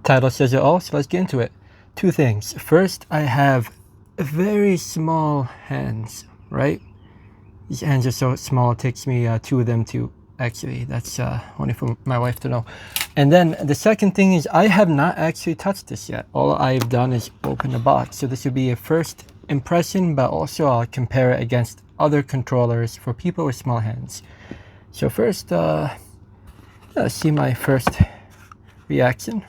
Title says it all, so let's get into it. Two things. First, I have very small hands, right? These hands are so small, it takes me two of them to, actually, that's only for my wife to know. And then the second thing is I have not actually touched this yet. All I've done is open the box. So this will be a first impression, but also I'll compare it against other controllers for people with small hands. So first, let's see my first reaction.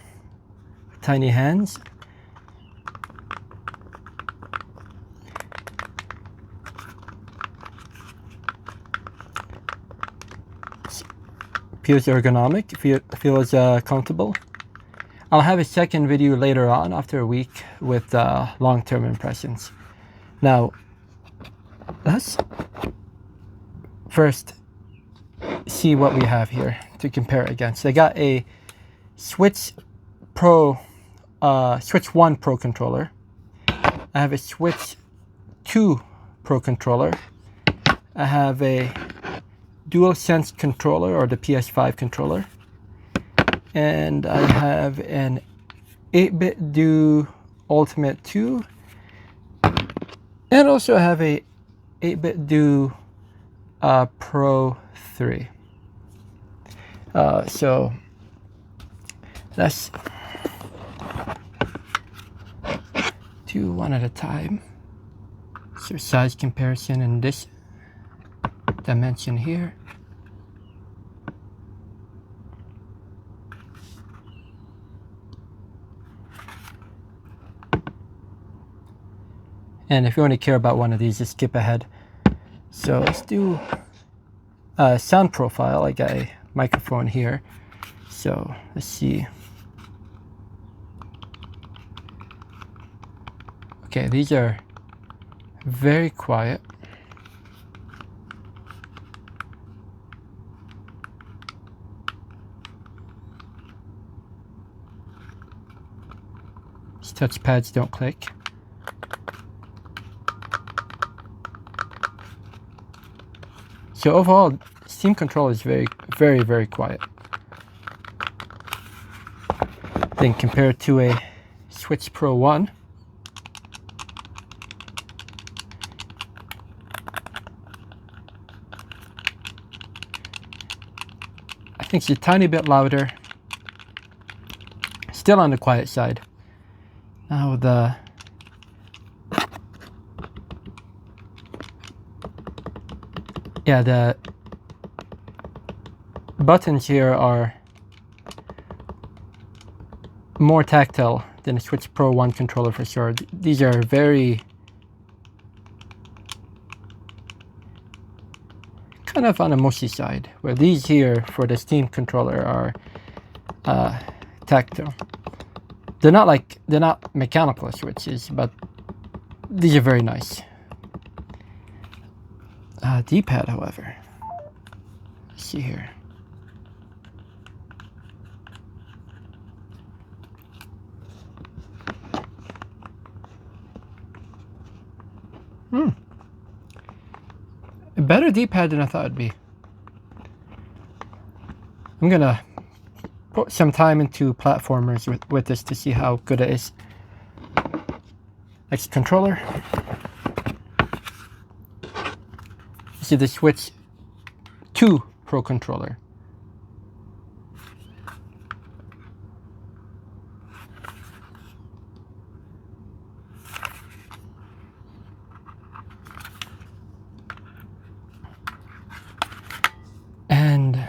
Tiny hands. Feels ergonomic, feels comfortable. I'll have a second video later on after a week with long-term impressions. Now, let's first see what we have here to compare against. I got a Switch 1 Pro controller. I have a Switch 2 Pro controller. I have a Dualsense controller, or the PS5 controller. And I have an 8-bit Do Ultimate 2. And also I have a 8-bit Do Pro 3. So let's do one at a time. So size comparison in this dimension here. And if you only care about one of these, just skip ahead. So let's do sound profile. I got a microphone here. So let's see. Okay, these are very quiet. These touchpads don't click. So overall, Steam control is very, very, very quiet. Then compared to a Switch Pro 1, I think it's a tiny bit louder. Still on the quiet side. Now the buttons here are more tactile than a Switch Pro 1 controller for sure. These are very kind of on the mushy side, where these here for the Steam controller are tactile. They're not mechanical switches, but these are very nice. D-pad, however, let's see here. A better D-pad than I thought it'd be. I'm gonna put some time into platformers with this to see how good it is. Next controller. See the Switch 2 Pro controller. And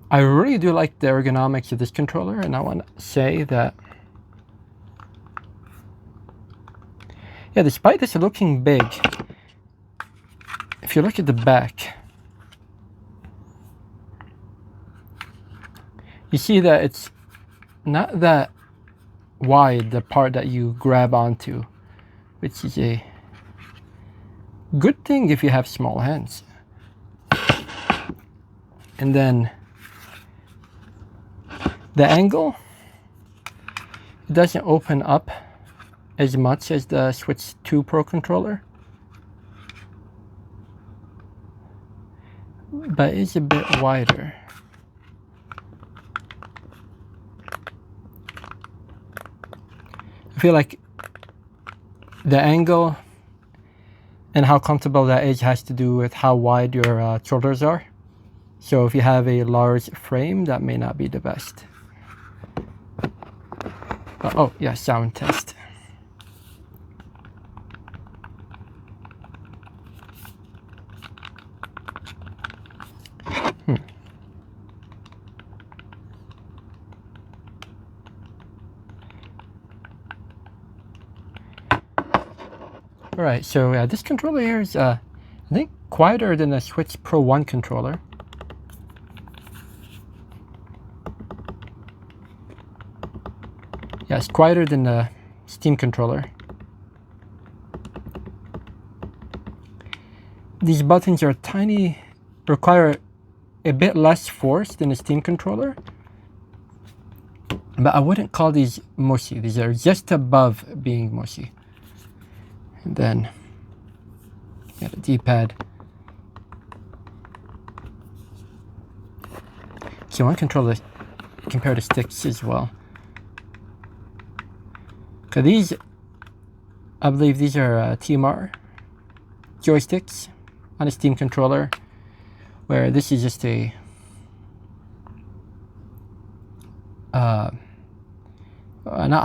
I really do like the ergonomics of this controller, and I want to say that, yeah, despite this looking big, if you look at the back, you see that it's not that wide, the part that you grab onto, which is a good thing if you have small hands. And then the angle, it doesn't open up as much as the Switch 2 Pro controller, but it's a bit wider. feel like the angle and how comfortable that is has to do with how wide your shoulders are. So if you have a large frame, that may not be the best. Oh yeah, sound test. All right, so this controller here is, I think, quieter than the Switch Pro 1 controller. Yeah, it's quieter than the Steam controller. These buttons are tiny, require a bit less force than the Steam controller. But I wouldn't call these mushy. These are just above being mushy. And then, yeah, the D-pad. So one controller, compare the sticks as well. Cause these, I believe these are TMR joysticks on a Steam controller, where this is just a not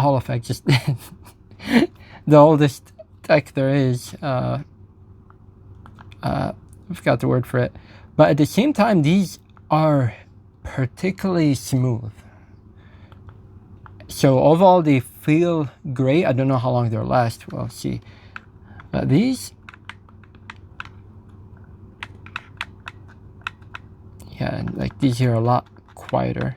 Hall effect, just the oldest tech there is. I forgot the word for it, but at the same time, these are particularly smooth. So overall, they feel great. I don't know how long they'll last. We'll see. But these, yeah, like these here are a lot quieter.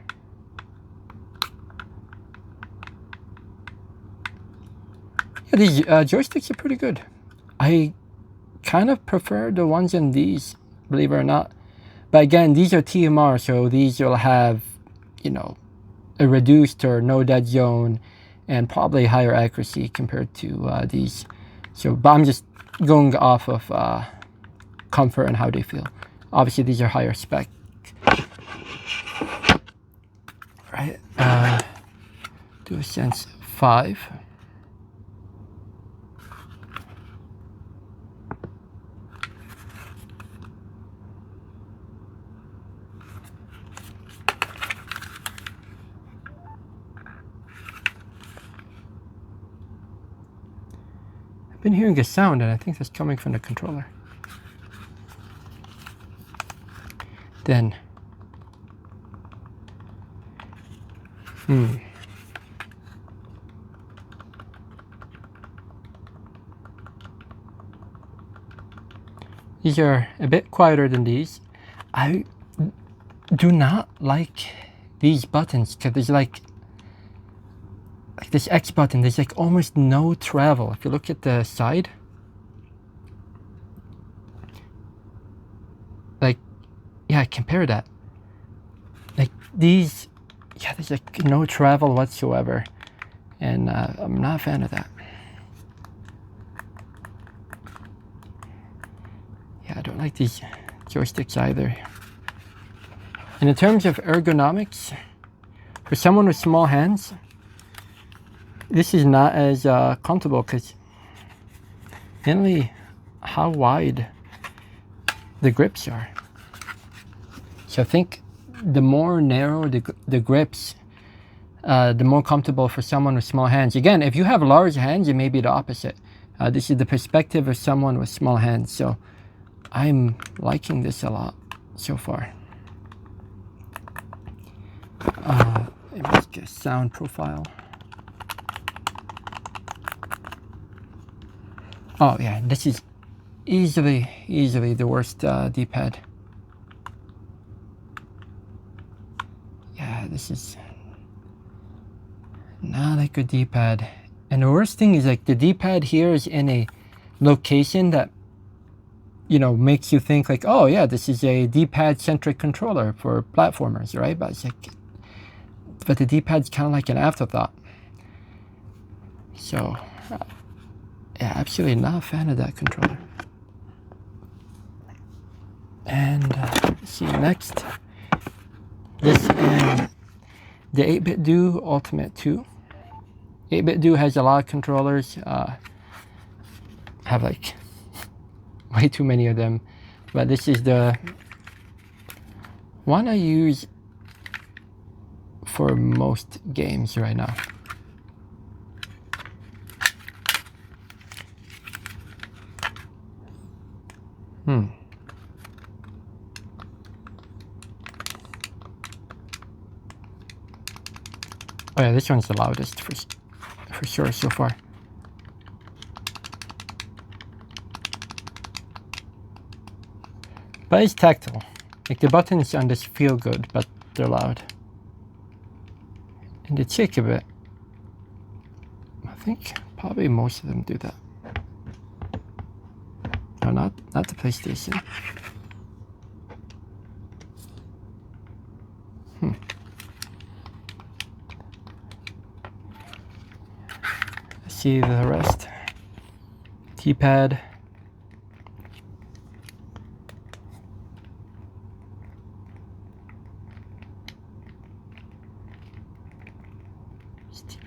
Yeah, these joysticks are pretty good. I kind of prefer the ones in these, believe it or not. But again, these are TMR, so these will have, you know, a reduced or no dead zone and probably higher accuracy compared to these. So, but I'm just going off of comfort and how they feel. Obviously, these are higher spec. Right, Dualsense 5. I've been hearing a sound, and I think that's coming from the controller. Then, these are a bit quieter than these. I do not like these buttons because there's like this X button, there's like almost no travel. If you look at the side, like, yeah, compare that. Like these, yeah, there's like no travel whatsoever. And I'm not a fan of that. Yeah, I don't like these joysticks either. And in terms of ergonomics, for someone with small hands, this is not as comfortable because mainly how wide the grips are. So I think the more narrow the grips, the more comfortable for someone with small hands. Again, if you have large hands, it may be the opposite. This is the perspective of someone with small hands. So I'm liking this a lot so far. Let's get a sound profile. Oh yeah, this is easily the worst D-pad. Yeah, this is not like a D-pad. And the worst thing is like the D-pad here is in a location that, you know, makes you think like, oh yeah, this is a D-pad centric controller for platformers, right? But it's like, but the D-pad's kind of like an afterthought. So yeah, absolutely not a fan of that controller. And let's see next. This and the 8-bit Do Ultimate 2. 8-Bit Do has a lot of controllers. I have like way too many of them, but this is the one I use for most games right now. Oh yeah, this one's the loudest for sure so far. But it's tactile. Like the buttons on this feel good, but they're loud. And they tick a bit. I think probably most of them do that. No, not the PlayStation. Let's see the rest. Keypad.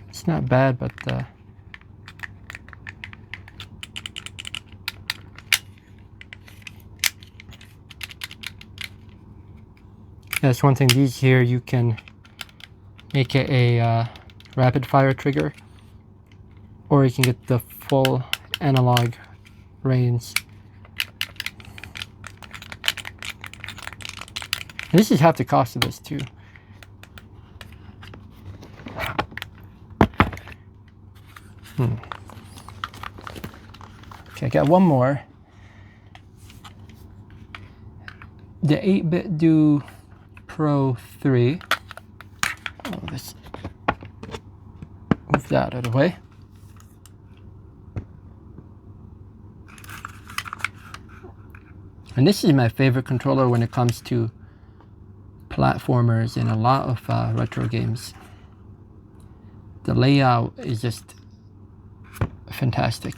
It's not bad, but yeah, that's one thing. These here, you can make it a rapid fire trigger, or you can get the full analog range. And this is half the cost of this too. Okay, I got one more. The 8-Bit Do Pro 3. Oh, let's move that out of the way. And this is my favorite controller when it comes to platformers and a lot of retro games. The layout is just fantastic.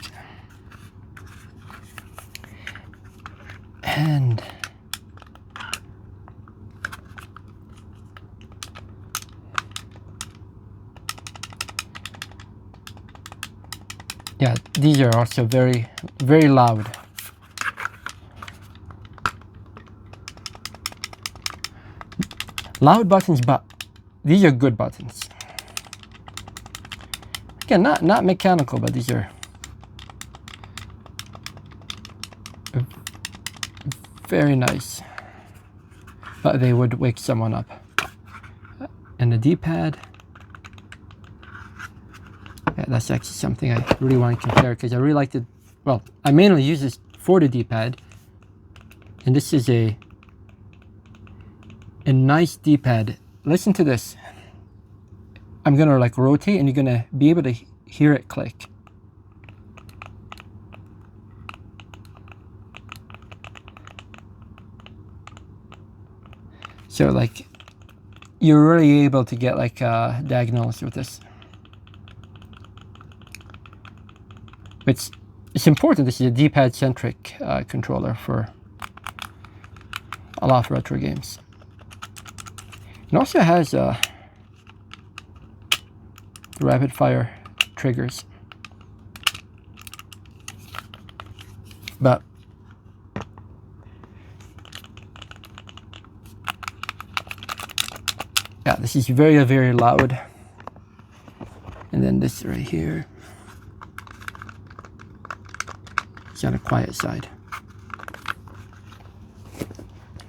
And yeah, these are also very, very loud. Loud buttons, but these are good buttons. Again, not mechanical, but these are very nice. But they would wake someone up. And the D-pad. Yeah, that's actually something I really want to compare because I really liked it. Well, I mainly use this for the D-pad. And this is a nice D-pad. Listen to this. I'm gonna like rotate and you're gonna be able to hear it click. So like you're really able to get like diagonals with this. But it's important. This is a D-pad centric controller for a lot of retro games. It also has rapid fire triggers, but yeah, this is very, very loud. And then this right here, it's on the quiet side.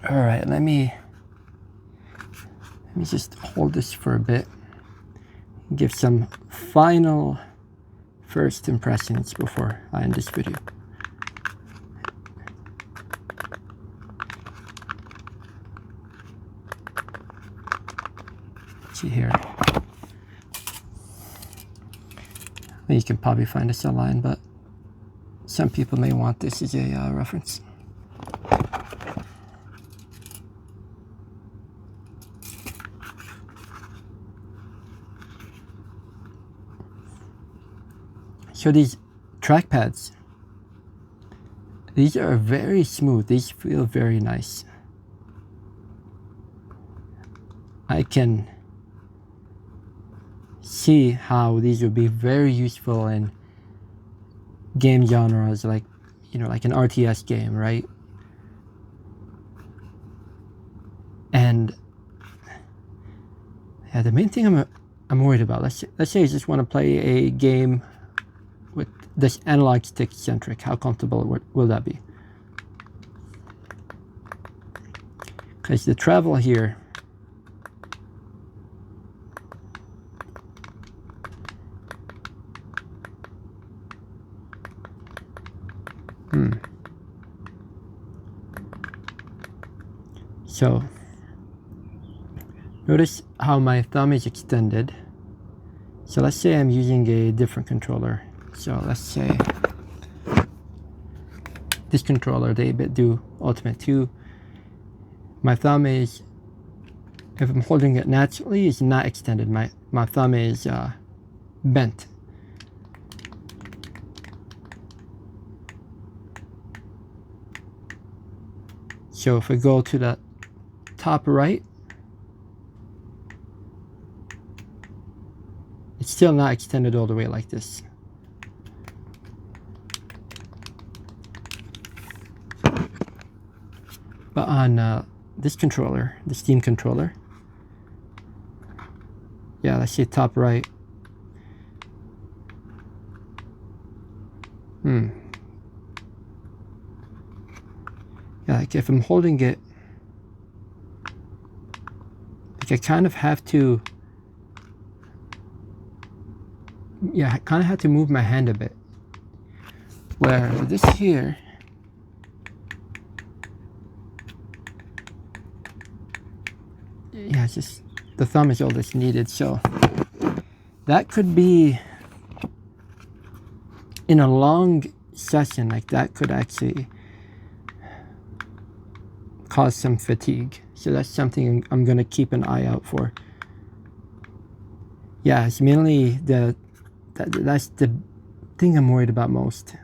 All right, let me just hold this for a bit. Give some final first impressions before I end this video. Let's see here. You can probably find this online, but some people may want this as a reference. So these trackpads, these are very smooth. These feel very nice. I can see how these would be very useful in game genres like, you know, like an RTS game, right? And yeah, the main thing I'm worried about, let's say I just want to play a game with this analog stick centric. How comfortable will that be? Because the travel here, so notice how my thumb is extended. So let's say I'm using a different controller. So let's say this controller, the 8-bit Do Ultimate 2. My thumb is, if I'm holding it naturally, is not extended. My thumb is bent. So if I go to the top right, it's still not extended all the way like this. But on this controller, the Steam controller, yeah, let's say top right. Yeah, like if I'm holding it, like I kind of have to, yeah, I kind of have to move my hand a bit. Where with this here, yeah, it's just the thumb is all that's needed. So that could be, in a long session like that, could actually cause some fatigue. So that's something I'm gonna keep an eye out for. Yeah, it's mainly that's the thing I'm worried about most.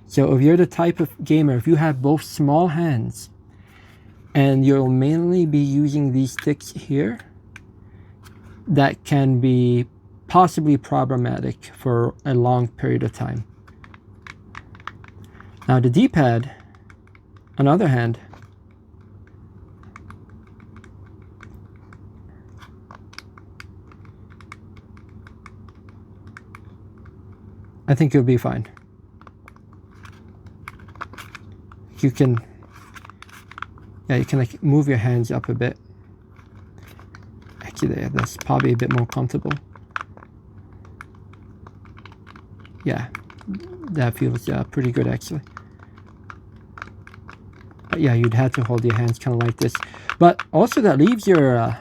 So if you're the type of gamer, if you have both small hands and you'll mainly be using these sticks here, that can be possibly problematic for a long period of time. Now the D-pad, on the other hand, I think you'll be fine. You can, yeah, you can like move your hands up a bit. Actually, that's probably a bit more comfortable. Yeah, that feels pretty good actually. But yeah, you'd have to hold your hands kind of like this. But also that leaves your,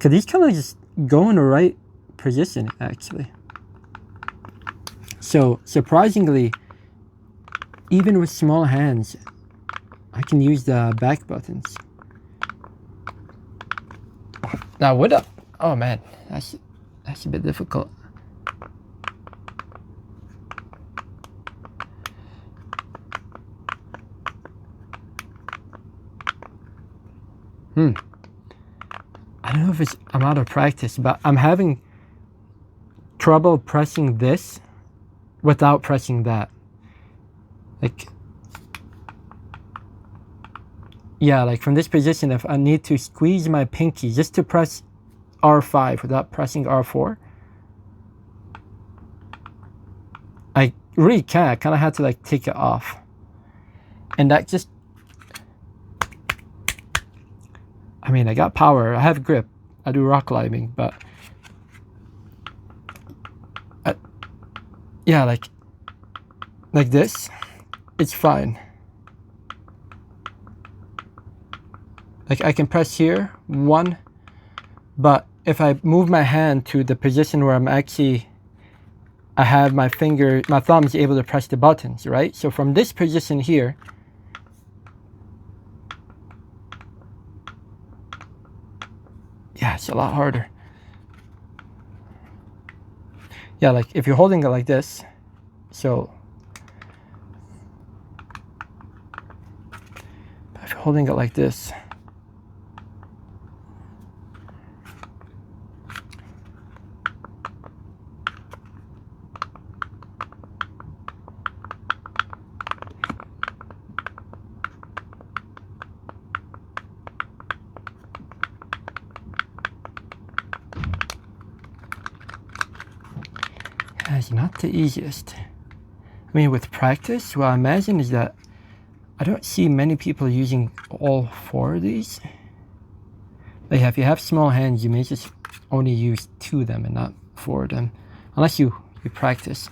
cause these kind of just go in the right position actually. So surprisingly, even with small hands, I can use the back buttons. Now with a, oh man, that's a bit difficult. I don't know if I'm out of practice, but I'm having trouble pressing this without pressing that. Like, yeah, like from this position, if I need to squeeze my pinky just to press R5 without pressing R4, I really can't. I kind of had to like take it off. And that just, I mean, I got power, I have grip, I do rock climbing, but yeah, like this, it's fine. Like I can press here, one, but if I move my hand to the position where I'm actually, I have my finger, my thumb is able to press the buttons, right? So from this position here, yeah, it's a lot harder. Yeah, like if you're holding it like this, so if you're holding it like this, It's not the easiest. I mean, with practice, what I imagine is that I don't see many people using all 4 of these. Like, if you have small hands, you may just only use 2 of them and not 4 of them, unless you practice.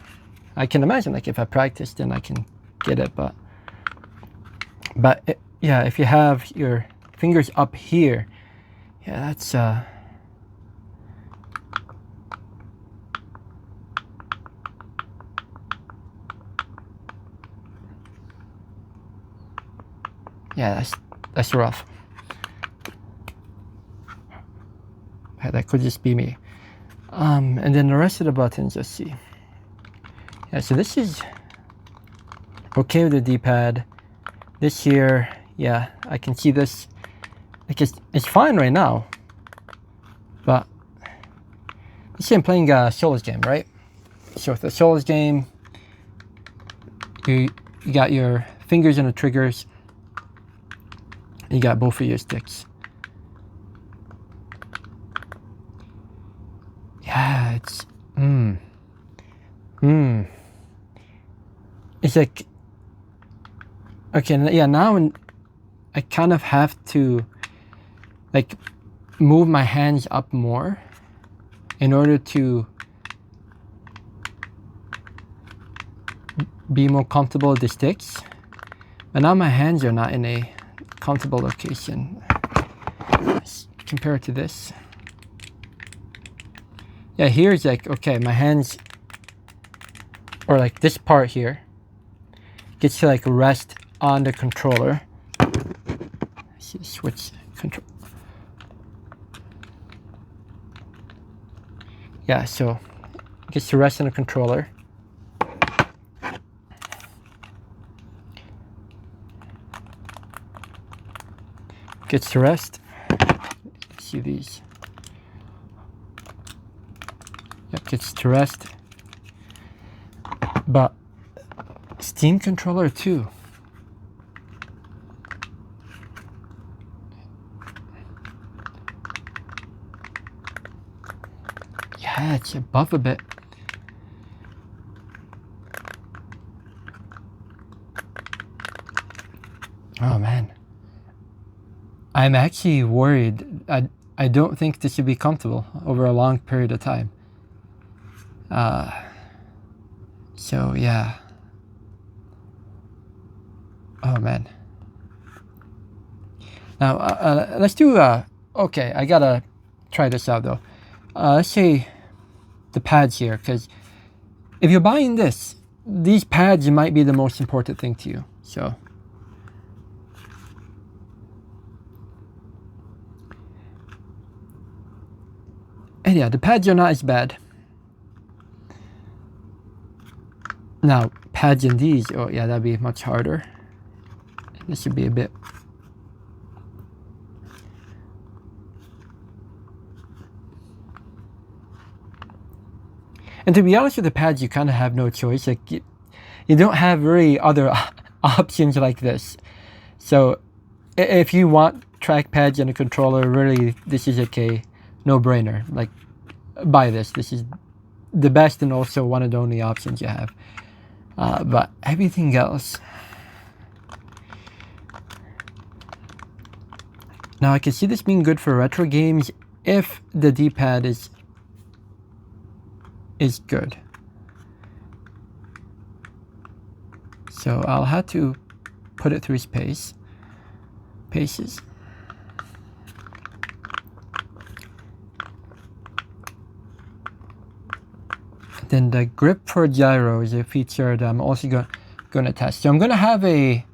I can imagine, like, if I practice, then I can get it, but yeah, if you have your fingers up here, yeah, that's yeah, that's rough. Okay, that could just be me. And then the rest of the buttons, let's see. Yeah, so this is okay with the D-pad. This here, yeah, I can see this. Like, it's fine right now. But let's say I'm playing a Souls game, right? So with the Souls game, you got your fingers on the triggers. You got both of your sticks. Yeah, it's it's like, okay, yeah, now I kind of have to like move my hands up more in order to be more comfortable with the sticks. But now my hands are not in a comfortable location compared to this. Yeah, here is like, okay, my hands, or like this part here, gets to like rest on the controller. Switch control. Yeah, so it gets to rest on the controller. Gets to rest. See these. Yep, gets to rest. But Steam controller too. Yeah, it's above a bit. Oh man. I'm actually worried. I don't think this should be comfortable over a long period of time. So yeah. Oh man. Now let's do okay, I gotta try this out though. Let's say the pads here, because if you're buying this, these pads might be the most important thing to you. So and yeah, the pads are not as bad. Now, pads in these, oh yeah, that'd be much harder. This should be a bit. And to be honest with the pads, you kind of have no choice. Like you don't have really other options like this. So if you want track pads and a controller, really, this is like a no-brainer. Like, buy this. This is the best and also one of the only options you have. But everything else. Now I can see this being good for retro games if the D-pad is good. So I'll have to put it through paces. Then the grip for gyro is a feature that I'm also going to test. So I'm going to have a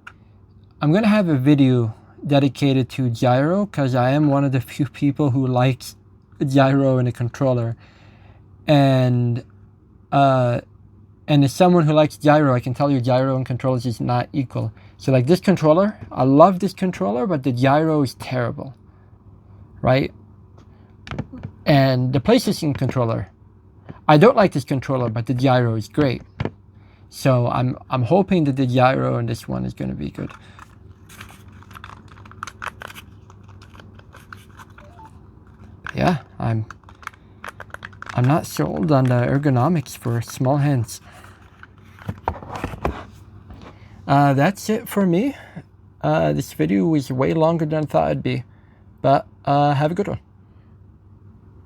video dedicated to gyro, because I am one of the few people who likes gyro in a controller. And as someone who likes gyro, I can tell you gyro and controllers is not equal. So like this controller, I love this controller, but the gyro is terrible, right? And the PlayStation controller, I don't like this controller, but the gyro is great. So I'm hoping that the gyro in this one is going to be good. Yeah, I'm not sold on the ergonomics for small hands. That's it for me. This video was way longer than I thought it'd be, but have a good one.